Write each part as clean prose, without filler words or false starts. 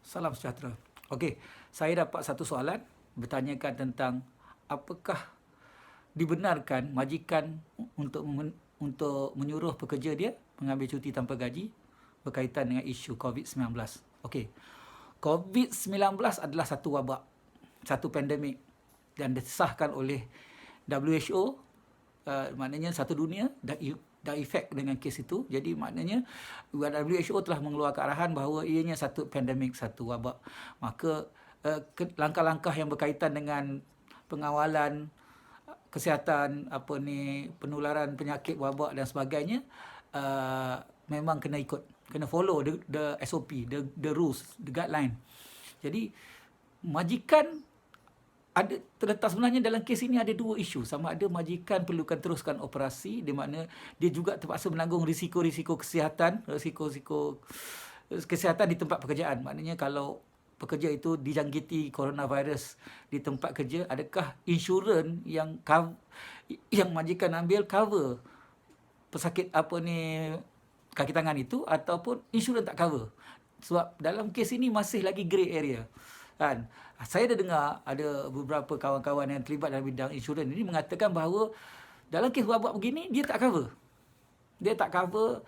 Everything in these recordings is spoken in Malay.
Salam sejahtera. Okey, saya dapat satu soalan bertanyakan tentang apakah dibenarkan majikan untuk menyuruh pekerja dia mengambil cuti tanpa gaji berkaitan dengan isu COVID-19. Okey. COVID-19 adalah satu wabak, satu pandemik dan disahkan oleh WHO, maknanya satu dunia dah efek dengan kes itu. Jadi maknanya WHO telah mengeluarkan arahan bahawa ianya satu pandemik, satu wabak. Maka langkah-langkah yang berkaitan dengan pengawalan kesihatan, penularan penyakit wabak dan sebagainya, memang kena ikut, kena follow the SOP, the rules, the guideline. Jadi majikan ada terletak sebenarnya dalam kes ini ada dua isu. Sama ada majikan perlukan teruskan operasi, di mana dia juga terpaksa menanggung risiko-risiko kesihatan, risiko-risiko kesihatan di tempat pekerjaan. Maknanya kalau pekerja itu dijangkiti coronavirus di tempat kerja, adakah insurans yang majikan ambil cover pesakit kaki tangan itu, ataupun insurans tak cover? Sebab dalam kes ini masih lagi grey area, kan. Saya dah dengar ada beberapa kawan-kawan yang terlibat dalam bidang insurans ini mengatakan bahawa dalam kes wabak begini dia tak cover. Dia tak cover,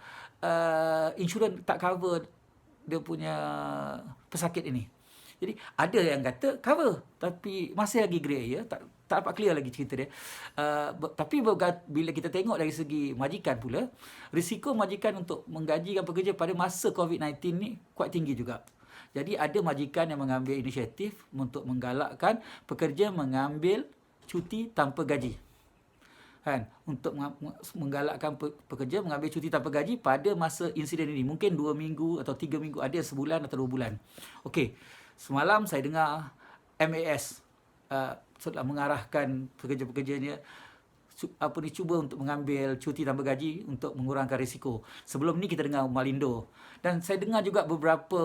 insurans tak cover dia punya pesakit ini. Jadi ada yang kata cover, tapi masih lagi grey area, tak dapat clear lagi cerita dia. Tapi bila kita tengok dari segi majikan pula, risiko majikan untuk menggajikan pekerja pada masa COVID-19 ni kuat tinggi juga. Jadi ada majikan yang mengambil inisiatif untuk menggalakkan pekerja mengambil cuti tanpa gaji. Kan, untuk menggalakkan pekerja mengambil cuti tanpa gaji pada masa insiden ini. Mungkin 2 minggu atau 3 minggu, ada sebulan atau 2 bulan. Okey, semalam saya dengar MAS telah mengarahkan pekerja-pekerjanya cuba untuk mengambil cuti tanpa gaji untuk mengurangkan risiko. Sebelum ni kita dengar Malindo, dan saya dengar juga beberapa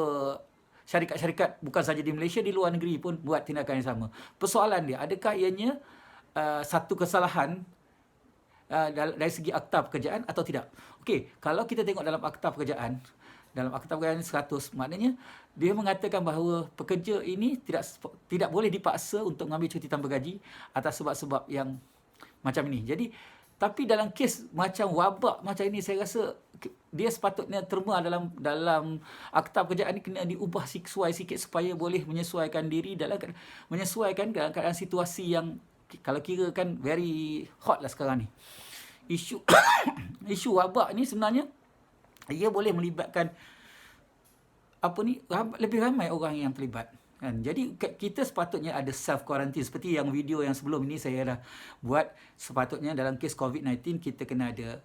syarikat-syarikat bukan saja di Malaysia, di luar negeri pun buat tindakan yang sama. Persoalan dia, adakah ianya satu kesalahan dari segi akta pekerjaan atau tidak? Okey, kalau kita tengok dalam akta pekerjaan 100, maknanya dia mengatakan bahawa pekerja ini tidak boleh dipaksa untuk mengambil cuti tanpa gaji atas sebab-sebab yang macam ini. Jadi tapi dalam kes macam wabak macam ini, saya rasa dia sepatutnya terma dalam akta pekerjaan ini kena diubah sesuai sikit supaya boleh menyesuaikan diri menyesuaikan dalam keadaan situasi yang kalau kira kan very hot lah sekarang ni. Isu isu wabak ni sebenarnya ia boleh melibatkan lebih ramai orang yang terlibat, kan. Jadi kita sepatutnya ada self quarantine, seperti yang video yang sebelum ini saya dah buat. Sepatutnya dalam kes COVID-19 kita kena ada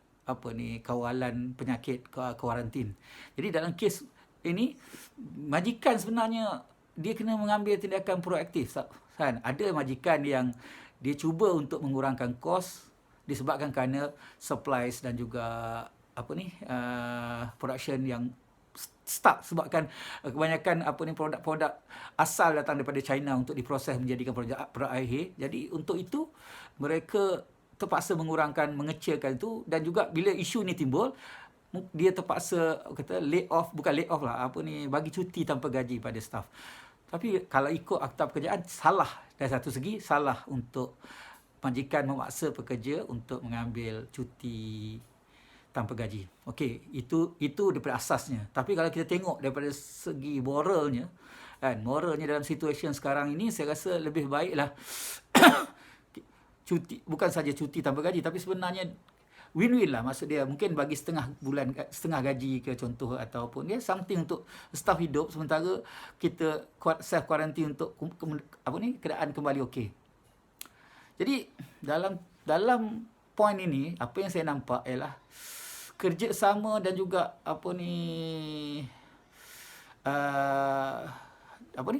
kawalan penyakit, kuarantin. Jadi dalam kes ini majikan sebenarnya dia kena mengambil tindakan proaktif, kan. Ada majikan yang dia cuba untuk mengurangkan kos disebabkan kerana supplies dan juga production yang stuck sebabkan kebanyakan produk-produk asal datang daripada China untuk diproses menjadikan produk akhir. Jadi untuk itu mereka terpaksa mengecilkan itu, dan juga bila isu ni timbul dia terpaksa bagi cuti tanpa gaji pada staf. Tapi kalau ikut akta pekerjaan, salah dari satu segi, salah untuk majikan memaksa pekerja untuk mengambil cuti tanpa gaji. Okey, itu daripada asasnya. Tapi kalau kita tengok daripada segi moralnya, kan, moralnya dalam situasi sekarang ini, saya rasa lebih baiklah cuti, bukan saja cuti tanpa gaji, tapi sebenarnya win-win lah. Maksud dia mungkin bagi setengah gaji ke contoh, ataupun dia something untuk staf hidup sementara kita self quarantine untuk keadaan kembali okey. Jadi dalam poin ini, apa yang saya nampak ialah kerjasama dan juga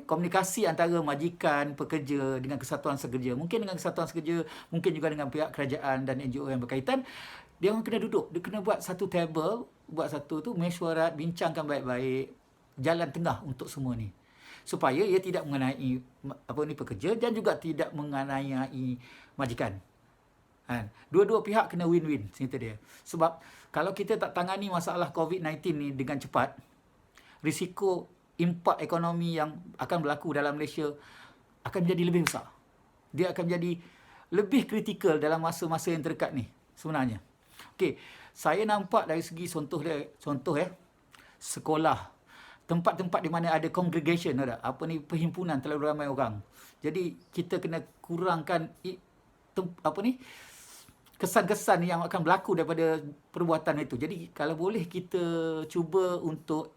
komunikasi antara majikan, pekerja dengan kesatuan sekerja. Mungkin dengan kesatuan sekerja, mungkin juga dengan pihak kerajaan dan NGO yang berkaitan. Dia orang kena duduk, dia kena buat satu table, mesyuarat, bincangkan baik-baik jalan tengah untuk semua ni, supaya ia tidak mengenai pekerja dan juga tidak mengenai majikan. Dua-dua pihak kena win-win, cerita dia. Sebab kalau kita tak tangani masalah COVID-19 ni dengan cepat, risiko impak ekonomi yang akan berlaku dalam Malaysia akan menjadi lebih besar. Dia akan menjadi lebih kritikal dalam masa-masa yang terdekat ni sebenarnya. Okey, saya nampak dari segi contoh sekolah, tempat-tempat di mana ada congregation, ada apa ni, perhimpunan terlalu ramai orang. Jadi kita kena kurangkan kesan-kesan yang akan berlaku daripada perbuatan itu. Jadi kalau boleh kita cuba untuk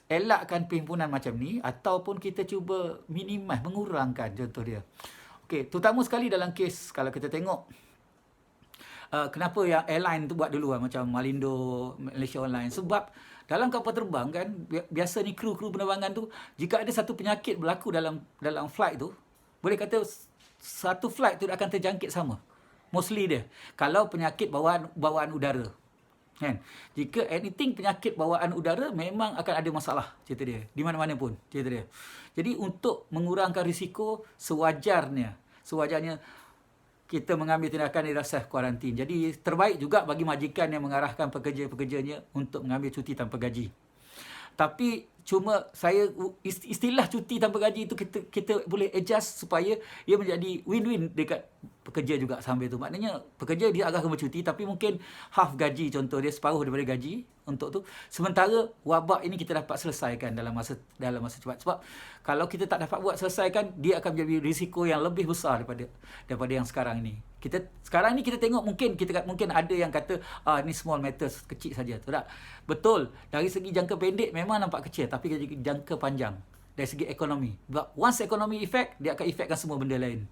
elakkan perhimpunan macam ni, ataupun kita cuba mengurangkan, contoh dia. Okey, terutama sekali dalam kes kalau kita tengok kenapa yang airline tu buat dulu macam Malindo, Malaysia Online. Sebab dalam kapal terbang kan, biasa ni kru-kru penerbangan tu, jika ada satu penyakit berlaku dalam flight tu, boleh kata satu flight tu akan terjangkit sama. Mostly dia. Kalau penyakit bawaan udara. Kan? Jika anything penyakit bawaan udara, memang akan ada masalah, cerita dia. Di mana-mana pun, cerita dia. Jadi untuk mengurangkan risiko, sewajarnya kita mengambil tindakan di self kuarantin. Jadi terbaik juga bagi majikan yang mengarahkan pekerja-pekerjanya untuk mengambil cuti tanpa gaji. Tapi cuma istilah cuti tanpa gaji itu kita boleh adjust supaya ia menjadi win-win dekat pekerja juga sambil tu. Maknanya pekerja dia agak bercuti, tapi mungkin half gaji, contoh dia separuh daripada gaji untuk tu. Sementara wabak ini kita dapat selesaikan dalam masa cepat. Sebab kalau kita tak dapat buat selesaikan, dia akan menjadi risiko yang lebih besar daripada yang sekarang ini. Sekarang ni kita tengok mungkin ada yang kata ni small matters, kecil saja. Tak? Betul, dari segi jangka pendek memang nampak kecil, tapi dari jangka panjang dari segi ekonomi. Sebab once ekonomi effect, dia akan effectkan semua benda lain.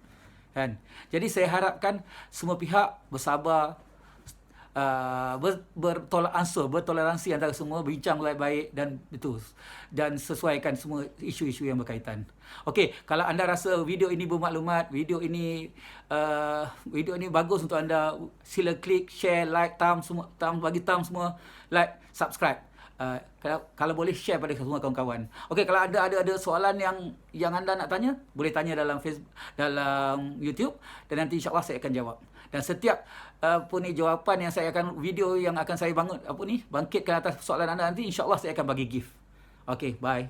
Kan? Jadi saya harapkan semua pihak bersabar, bertoleransi antara semua, bincang baik-baik dan sesuaikan semua isu-isu yang berkaitan. Okey, kalau anda rasa video ini bermaklumat, video ini bagus untuk anda, sila klik, share, like, bagi thumb semua, like, subscribe. Kalau boleh share pada semua kawan-kawan. Okey, kalau anda ada soalan yang anda nak tanya, boleh tanya dalam Facebook, dalam YouTube, dan nanti insya-Allah saya akan jawab. Dan setiap jawapan yang video yang akan saya bangkitkan atas soalan anda nanti, insya-Allah saya akan bagi gift. Okey, bye.